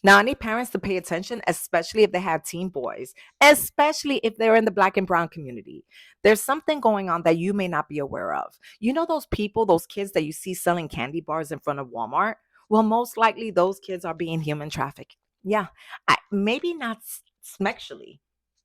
Now, I need parents to pay attention, especially if they have teen boys, especially if they're in the black and brown community. There's something going on that you may not be aware of. You know, those people, those kids that you see selling candy bars in front of Walmart? Well, most likely those kids are being human trafficked. Yeah, maybe not sexually,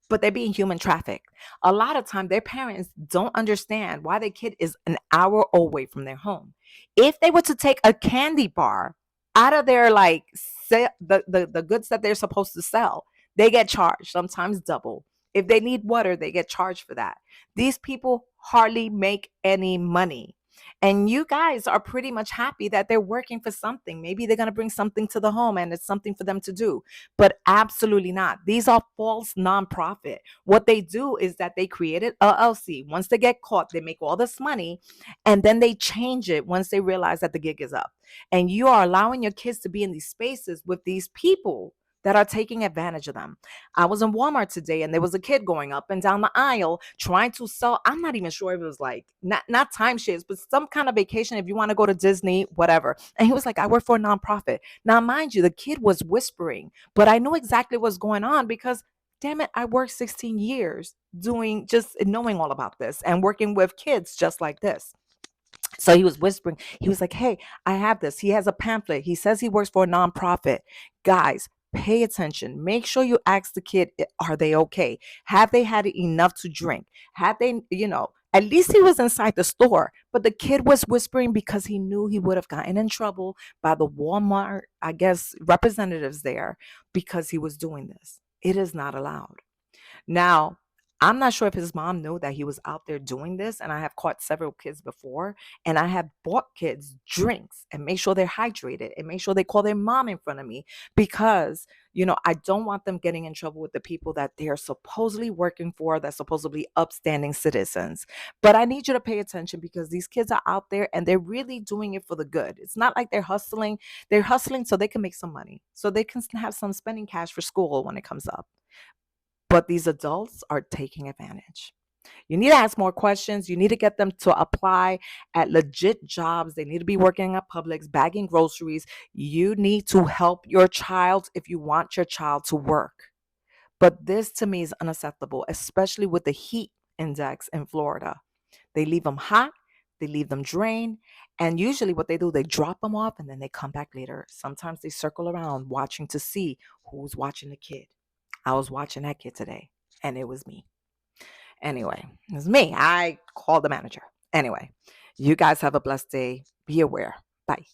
but they're being human trafficked. A lot of time, their parents don't understand why their kid is an hour away from their home. If they were to take a candy bar out of their like the goods that they're supposed to sell, they get charged, sometimes double. If they need water, they get charged for that. These people hardly make any money. And you guys are pretty much happy that they're working for something. Maybe they're going to bring something to the home and it's something for them to do, but absolutely not. These are false nonprofit. What they do is that they created LLC. Once they get caught, they make all this money and then they change it once they realize that the gig is up. And you are allowing your kids to be in these spaces with these people that are taking advantage of them. I was in Walmart today and there was a kid going up and down the aisle trying to sell. I'm not even sure if it was like not timeshares, but some kind of vacation if you want to go to Disney, whatever. And he was like, I work for a nonprofit. Now, mind you, the kid was whispering, but I knew exactly what's going on because damn it, I worked 16 years doing just knowing all about this and working with kids just like this. So he was whispering. He was like, hey, I have this. He has a pamphlet. He says he works for a nonprofit. Guys, pay attention. Make sure you ask the kid, are they okay? Have they had enough to drink? Have they, at least he was inside the store, but the kid was whispering because he knew he would have gotten in trouble by the Walmart, I guess, representatives there because he was doing this. It is not allowed. Now, I'm not sure if his mom knew that he was out there doing this, and I have caught several kids before, and I have bought kids drinks and make sure they're hydrated and make sure they call their mom in front of me because, I don't want them getting in trouble with the people that they're supposedly working for, that's supposedly upstanding citizens. But I need you to pay attention because these kids are out there and they're really doing it for the good. It's not like they're hustling. They're hustling so they can make some money, so they can have some spending cash for school when it comes up. But these adults are taking advantage. You need to ask more questions. You need to get them to apply at legit jobs. They need to be working at Publix, bagging groceries. You need to help your child if you want your child to work. But this to me is unacceptable, especially with the heat index in Florida. They leave them hot, they leave them drained, and usually what they do, they drop them off and then they come back later. Sometimes they circle around watching to see who's watching the kid. I was watching that kid today, and it was me. Anyway, it was me. I called the manager. Anyway, you guys have a blessed day. Be aware. Bye.